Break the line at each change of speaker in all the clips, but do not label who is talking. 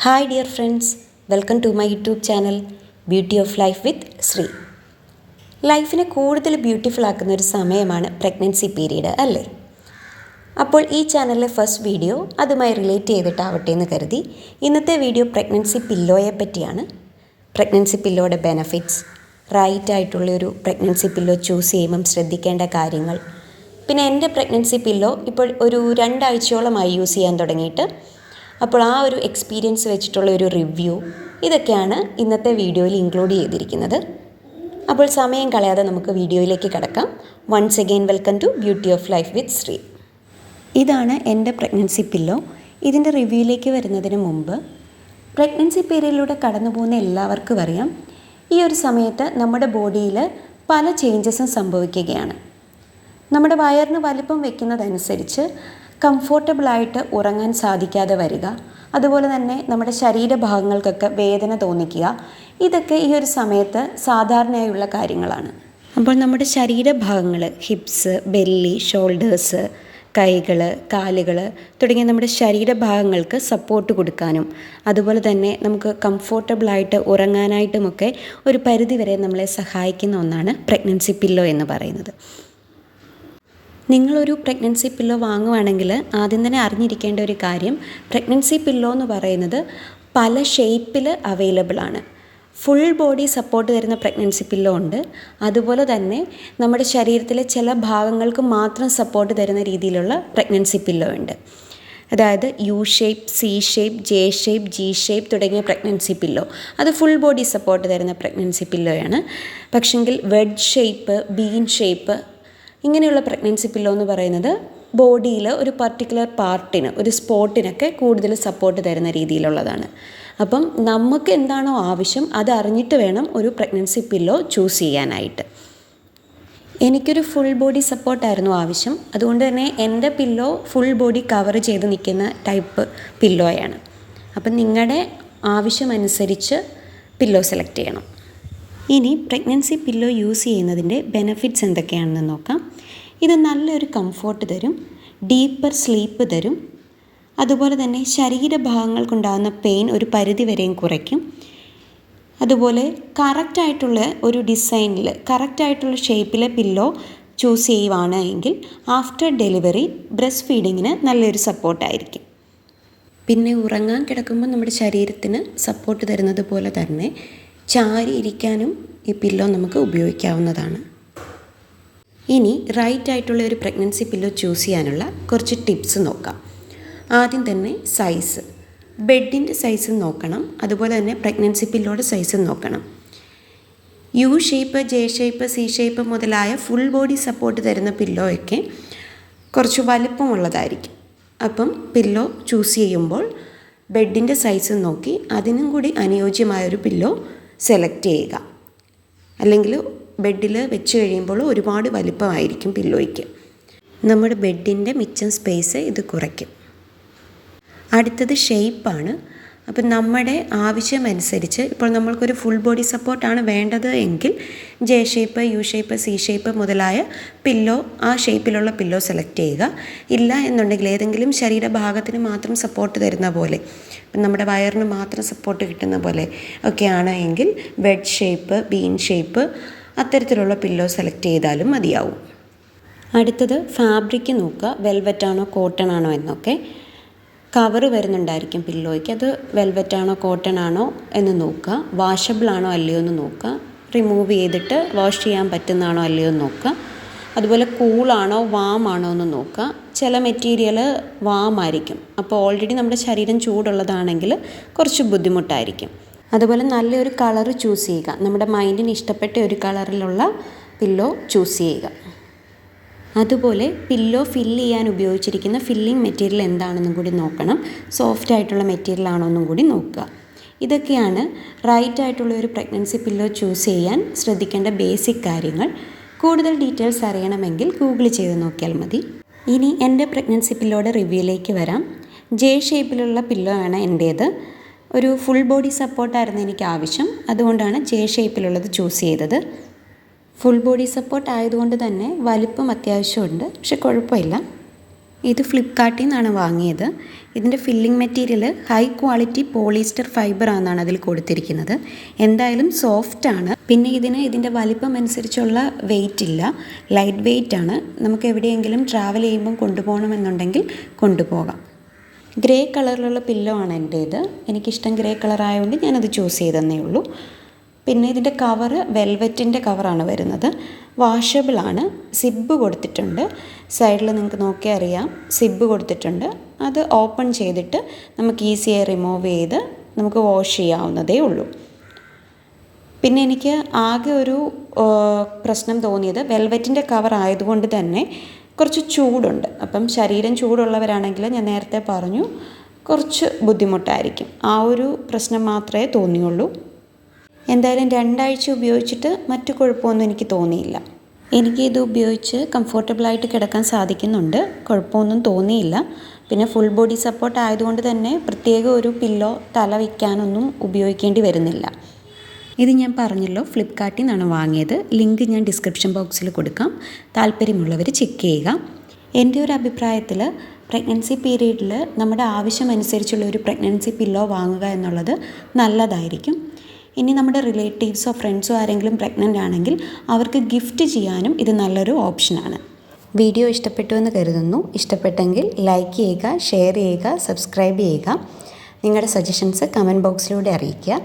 Hi dear friends, welcome to my YouTube channel Beauty of Life with Sri. ലൈഫിനെ കൂടുതൽ beautiful ആക്കുന്ന ഒരു സമയമാണ് പ്രഗ്നൻസി പീരീഡ് അല്ലേ? അപ്പോൾ ഈ ചാനലിലെ ഫസ്റ്റ് വീഡിയോ അതുമായി റിലേറ്റ് ചെയ്തിട്ടാവട്ടെ എന്ന് കരുതി ഇന്നത്തെ വീഡിയോ പ്രഗ്നൻസി പില്ലോയെ പറ്റിയാണ്. പ്രഗ്നൻസി പില്ലോയുടെ ബെനഫിറ്റ്സ്, റൈറ്റ് ആയിട്ടുള്ളൊരു പ്രഗ്നൻസി പില്ലോ ചൂസ് ചെയ്യുമ്പം ശ്രദ്ധിക്കേണ്ട കാര്യങ്ങൾ, പിന്നെ എൻ്റെ പ്രഗ്നൻസി പില്ലോ ഇപ്പോൾ ഒരു 2 ആഴ്ചയോളമായി യൂസ് ചെയ്യാൻ തുടങ്ങിയിട്ട് അപ്പോൾ ആ ഒരു എക്സ്പീരിയൻസ് വെച്ചിട്ടുള്ള ഒരു റിവ്യൂ, ഇതൊക്കെയാണ് ഇന്നത്തെ വീഡിയോയിൽ ഇൻക്ലൂഡ് ചെയ്തിരിക്കുന്നത്. അപ്പോൾ സമയം കളയാതെ നമുക്ക് വീഡിയോയിലേക്ക് കടക്കാം. Once again welcome to beauty of life with Sree. ഇതാണ് എൻ്റെ പ്രഗ്നൻസി പില്ലോ. ഇതിൻ്റെ റിവ്യൂയിലേക്ക് വരുന്നതിന് മുമ്പ് പ്രഗ്നൻസി പീരീഡിലൂടെ കടന്നു പോകുന്ന എല്ലാവർക്കും അറിയാം, ഈ ഒരു സമയത്ത് നമ്മുടെ ബോഡിയിൽ പല ചേഞ്ചസും സംഭവിക്കുകയാണ്. നമ്മുടെ വയറിന് വലിപ്പം വയ്ക്കുന്നതനുസരിച്ച് കംഫോർട്ടബിളായിട്ട് ഉറങ്ങാൻ സാധിക്കാതെ വരിക, അതുപോലെ തന്നെ നമ്മുടെ ശരീരഭാഗങ്ങൾക്കൊക്കെ വേദന തോന്നിക്കുക, ഇതൊക്കെ ഈ ഒരു സമയത്ത് സാധാരണയായുള്ള കാര്യങ്ങളാണ്. അപ്പോൾ നമ്മുടെ ശരീരഭാഗങ്ങൾ, ഹിപ്സ്, ബെല്ലി, ഷോൾഡേഴ്സ്, കൈകൾ, കാലുകൾ തുടങ്ങിയ നമ്മുടെ ശരീരഭാഗങ്ങൾക്ക് സപ്പോർട്ട് കൊടുക്കാനും അതുപോലെ തന്നെ നമുക്ക് കംഫോർട്ടബിളായിട്ട് ഉറങ്ങാനായിട്ടുമൊക്കെ ഒരു പരിധിവരെ നമ്മളെ സഹായിക്കുന്ന ഒന്നാണ് പ്രഗ്നൻസി പില്ലോ എന്ന് പറയുന്നത്. നിങ്ങളൊരു പ്രഗ്നൻസി പില്ലോ വാങ്ങുവാണെങ്കിൽ ആദ്യം തന്നെ അറിഞ്ഞിരിക്കേണ്ട ഒരു കാര്യം, പ്രഗ്നൻസി പില്ലോ എന്ന് പറയുന്നത് പല ഷേപ്പിൽ അവൈലബിൾ ആണ്. ഫുൾ ബോഡി സപ്പോർട്ട് തരുന്ന പ്രഗ്നൻസി പില്ലോ ഉണ്ട്, അതുപോലെ തന്നെ നമ്മുടെ ശരീരത്തിലെ ചില ഭാഗങ്ങൾക്ക് മാത്രം സപ്പോർട്ട് തരുന്ന രീതിയിലുള്ള പ്രഗ്നൻസി പില്ലോ ഉണ്ട്. അതായത് U shape, C shape, J shape, G shape തുടങ്ങിയ പ്രഗ്നൻസി പില്ലോ, അത് ഫുൾ ബോഡി സപ്പോർട്ട് തരുന്ന പ്രഗ്നൻസി പില്ലോയാണ്. പക്ഷെങ്കിൽ വെഡ് ഷേപ്പ്, ബീൻ ഷേപ്പ് ഇങ്ങനെയുള്ള പ്രഗ്നൻസി പില്ലോ എന്ന് പറയുന്നത് ബോഡിയിൽ ഒരു പർട്ടിക്കുലർ പാർട്ടിന്, ഒരു സ്പോട്ടിനൊക്കെ കൂടുതൽ സപ്പോർട്ട് തരുന്ന രീതിയിലുള്ളതാണ്. അപ്പം നമുക്ക് എന്താണോ ആവശ്യം അത് അറിഞ്ഞിട്ട് വേണം ഒരു പ്രഗ്നൻസി പില്ലോ ചൂസ് ചെയ്യാനായിട്ട്. എനിക്കൊരു ഫുൾ ബോഡി സപ്പോർട്ടായിരുന്നു ആവശ്യം, അതുകൊണ്ട് തന്നെ എൻ്റെ പില്ലോ ഫുൾ ബോഡി കവർ ചെയ്ത് നിൽക്കുന്ന ടൈപ്പ് പില്ലോയാണ്. അപ്പം നിങ്ങളുടെ ആവശ്യമനുസരിച്ച് പില്ലോ സെലക്ട് ചെയ്യണം. ഇനി പ്രഗ്നൻസി പില്ലോ യൂസ് ചെയ്യുന്നതിൻ്റെ ബെനഫിറ്റ്സ് എന്തൊക്കെയാണെന്ന് നോക്കാം. ഇത് നല്ലൊരു കംഫോർട്ട് തരും, ഡീപ്പർ സ്ലീപ്പ് തരും, അതുപോലെ തന്നെ ശരീരഭാഗങ്ങൾക്കുണ്ടാകുന്ന പെയിൻ ഒരു പരിധിവരെയും കുറയ്ക്കും. അതുപോലെ കറക്റ്റായിട്ടുള്ള ഒരു ഡിസൈനിൽ, കറക്റ്റായിട്ടുള്ള ഷേപ്പിലെ പില്ലോ ചൂസ് ചെയ്യുവാണ് എങ്കിൽ ആഫ്റ്റർ ഡെലിവറി ബ്രസ്റ്റ് ഫീഡിങ്ങിന് നല്ലൊരു സപ്പോർട്ടായിരിക്കും. പിന്നെ ഉറങ്ങാൻ കിടക്കുമ്പോൾ നമ്മുടെ ശരീരത്തിന് സപ്പോർട്ട് തരുന്നത് പോലെ തന്നെ ചാരി ഇരിക്കാനും ഈ പില്ലോ നമുക്ക് ഉപയോഗിക്കാവുന്നതാണ്. ഇനി റൈറ്റ് ആയിട്ടുള്ള ഒരു പ്രഗ്നൻസി പില്ലോ ചൂസ് ചെയ്യാനുള്ള കുറച്ച് ടിപ്സ് നോക്കാം. ആദ്യം തന്നെ സൈസ്, ബെഡിൻ്റെ സൈസ് നോക്കണം, അതുപോലെ തന്നെ പ്രഗ്നൻസി പില്ലോയുടെ സൈസ് നോക്കണം. U shape, J shape, C shape മുതലായ ഫുൾ ബോഡി സപ്പോർട്ട് തരുന്ന പില്ലോയൊക്കെ കുറച്ച് വലുപ്പമുള്ളതായിരിക്കും. അപ്പം പില്ലോ ചൂസ് ചെയ്യുമ്പോൾ ബെഡിൻ്റെ സൈസ് നോക്കി അതിനും കൂടി അനുയോജ്യമായൊരു പില്ലോ സെലക്ട് ചെയ്യുക. അല്ലെങ്കിൽ ബെഡിൽ വെച്ച് കഴിയുമ്പോൾ ഒരുപാട് വലിപ്പമായിരിക്കും പില്ലോയ്ക്ക്, നമ്മുടെ ബെഡിൻ്റെ മിച്ചം സ്പേസ് ഇത് കുറയ്ക്കും. അടുത്തത് ഷേപ്പാണ്. അപ്പം നമ്മുടെ ആവശ്യമനുസരിച്ച്, ഇപ്പോൾ നമ്മൾക്കൊരു ഫുൾ ബോഡി സപ്പോർട്ടാണ് വേണ്ടത് എങ്കിൽ J shape, U shape, C shape മുതലായ പില്ലോ, ആ ഷേപ്പിലുള്ള പില്ലോ സെലക്ട് ചെയ്യുക. ഇല്ല എന്നുണ്ടെങ്കിൽ ഏതെങ്കിലും ശരീരഭാഗത്തിന് മാത്രം സപ്പോർട്ട് തരുന്ന പോലെ, നമ്മുടെ വയറിന് മാത്രം സപ്പോർട്ട് കിട്ടുന്ന പോലെ ഒക്കെയാണ് എങ്കിൽ ബെഡ് ഷേപ്പ്, ബീൻ ഷേപ്പ് അത്തരത്തിലുള്ള പില്ലോ സെലക്ട് ചെയ്താലും മതിയാവും. അടുത്തത് ഫാബ്രിക് നോക്കുക, വെൽവെറ്റാണോ കോട്ടൺ ആണോ എന്നൊക്കെ. കവർ വരുന്നുണ്ടായിരിക്കും പില്ലോയ്ക്ക്, അത് വെൽവെറ്റ് ആണോ കോട്ടൺ ആണോ എന്ന് നോക്കുക. വാഷബിൾ ആണോ അല്ലയോ എന്ന് നോക്കുക. റിമൂവ് ചെയ്തിട്ട് വാഷ് ചെയ്യാൻ പറ്റുന്നതാണോ അല്ലയോ എന്ന് നോക്കുക. അതുപോലെ കൂളാണോ വാം ആണോ എന്ന് നോക്കുക. ചില മെറ്റീരിയൽ വാം ആയിരിക്കും, അപ്പോൾ ഓൾറെഡി നമ്മുടെ ശരീരം ചൂടുള്ളതാണെങ്കിൽ കുറച്ച് ബുദ്ധിമുട്ടായിരിക്കും. അതുപോലെ നല്ലൊരു കളറ് ചൂസ് ചെയ്യുക, നമ്മുടെ മൈൻഡിന് ഇഷ്ടപ്പെട്ട ഒരു കളറിലുള്ള പില്ലോ ചൂസ് ചെയ്യുക. അതുപോലെ പില്ലോ ഫില്ല് ചെയ്യാൻ ഉപയോഗിച്ചിരിക്കുന്ന ഫില്ലിംഗ് മെറ്റീരിയൽ എന്താണെന്നും കൂടി നോക്കണം. സോഫ്റ്റ് ആയിട്ടുള്ള മെറ്റീരിയൽ ആണോ എന്നും കൂടി നോക്കുക. ഇതൊക്കെയാണ് റൈറ്റ് ആയിട്ടുള്ള ഒരു പ്രഗ്നൻസി പില്ലോ ചൂസ് ചെയ്യാൻ ശ്രദ്ധിക്കേണ്ട ബേസിക് കാര്യങ്ങൾ. കൂടുതൽ ഡീറ്റെയിൽസ് അറിയണമെങ്കിൽ ഗൂഗിൾ ചെയ്ത് നോക്കിയാൽ മതി. ഇനി എൻ്റെ പ്രഗ്നൻസി പില്ലോയുടെ റിവ്യൂയിലേക്ക് വരാം. ജെ ഷേപ്പിലുള്ള പില്ലോ ആണ് എൻ്റേത്. ഒരു ഫുൾ ബോഡി സപ്പോർട്ടായിരുന്നു എനിക്ക് ആവശ്യം, അതുകൊണ്ടാണ് ജെ ഷേപ്പിലുള്ളത് ചൂസ് ചെയ്തത്. ഫുൾ ബോഡി സപ്പോർട്ട് ആയതുകൊണ്ട് തന്നെ വലിപ്പം അത്യാവശ്യമുണ്ട്, പക്ഷെ കുഴപ്പമില്ല. ഇത് ഫ്ലിപ്കാർട്ടിൽ നിന്നാണ് വാങ്ങിയത്. ഇതിൻ്റെ filling material high quality polyester fibre ആണെന്നാണ് അതിൽ കൊടുത്തിരിക്കുന്നത്. എന്തായാലും സോഫ്റ്റാണ്. പിന്നെ ഇതിൻ്റെ വലിപ്പം അനുസരിച്ചുള്ള വെയിറ്റ് ഇല്ല, ലൈറ്റ് വെയിറ്റ് ആണ്. നമുക്ക് എവിടെയെങ്കിലും ട്രാവൽ ചെയ്യുമ്പം കൊണ്ടുപോകണമെന്നുണ്ടെങ്കിൽ കൊണ്ടുപോകാം. ഗ്രേ കളറിലുള്ള പില്ലോ ആണ് എൻ്റേത്. എനിക്കിഷ്ടം ഗ്രേ കളർ ആയതുകൊണ്ട് ഞാനത് ചൂസ് ചെയ്തെന്നേ ഉള്ളൂ. പിന്നെ ഇതിൻ്റെ കവറ് വെൽവെറ്റിൻ്റെ കവറാണ് വരുന്നത്. വാഷബിളാണ്. സിബ്ബ് കൊടുത്തിട്ടുണ്ട്. സൈഡിൽ നിങ്ങൾക്ക് നോക്കിയാൽ അറിയാം സിബ്ബ് കൊടുത്തിട്ടുണ്ട്. അത് ഓപ്പൺ ചെയ്തിട്ട് നമുക്ക് ഈസിയായി റിമൂവ് ചെയ്ത് നമുക്ക് വാഷ് ചെയ്യാവുന്നതേ ഉള്ളൂ. പിന്നെ എനിക്ക് ആകെ ഒരു പ്രശ്നം തോന്നിയത് വെൽവെറ്റിൻ്റെ കവർ ആയതുകൊണ്ട് തന്നെ കുറച്ച് ചൂടുണ്ട്. അപ്പം ശരീരം ചൂടുള്ളവരാണെങ്കിൽ ഞാൻ നേരത്തെ പറഞ്ഞു കുറച്ച് ബുദ്ധിമുട്ടായിരിക്കും. ആ ഒരു പ്രശ്നം മാത്രമേ തോന്നിയുള്ളൂ. എന്തായാലും 2 ആഴ്ച ഉപയോഗിച്ചിട്ട് മറ്റു കുഴപ്പമൊന്നും എനിക്ക് തോന്നിയില്ല. എനിക്ക് ഇത് ഉപയോഗിച്ച് കംഫർട്ടബിളായിട്ട് കിടക്കാൻ സാധിക്കുന്നുണ്ട്. കുഴപ്പമൊന്നും തോന്നിയില്ല. പിന്നെ ഫുൾ ബോഡി സപ്പോർട്ട് ആയതുകൊണ്ട് തന്നെ പ്രത്യേക ഒരു പില്ലോ തല വയ്ക്കാനൊന്നും ഉപയോഗിക്കേണ്ടി വരുന്നില്ല. ഇത് ഞാൻ പറഞ്ഞല്ലോ, ഫ്ലിപ്കാർട്ടിൽ നിന്നാണ് വാങ്ങിയത്. ലിങ്ക് ഞാൻ ഡിസ്ക്രിപ്ഷൻ ബോക്സിൽ കൊടുക്കാം. താല്പര്യമുള്ളവർ ചെക്ക് ചെയ്യുക. എൻ്റെ ഒരു അഭിപ്രായത്തിൽ പ്രഗ്നൻസി പീരീഡിൽ നമ്മുടെ ആവശ്യമനുസരിച്ചുള്ള ഒരു പ്രഗ്നൻസി പില്ലോ വാങ്ങുക എന്നുള്ളത് നല്ലതായിരിക്കും. ഇനി നമ്മുടെ റിലേറ്റീവ്സോ ഫ്രണ്ട്സോ ആരെങ്കിലും പ്രഗ്നൻ്റ് ആണെങ്കിൽ അവർക്ക് ഗിഫ്റ്റ് ചെയ്യാനും ഇത് നല്ലൊരു ഓപ്ഷനാണ്. വീഡിയോ ഇഷ്ടപ്പെട്ടു എന്ന് കരുതുന്നു. ഇഷ്ടപ്പെട്ടെങ്കിൽ ലൈക്ക് ചെയ്യുക, ഷെയർ ചെയ്യുക, സബ്സ്ക്രൈബ് ചെയ്യുക. നിങ്ങളുടെ സജഷൻസ് കമൻറ്റ് ബോക്സിലൂടെ അറിയിക്കുക.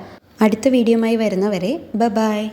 അടുത്ത വീഡിയോയുമായി വരുന്നവരെ ബൈ.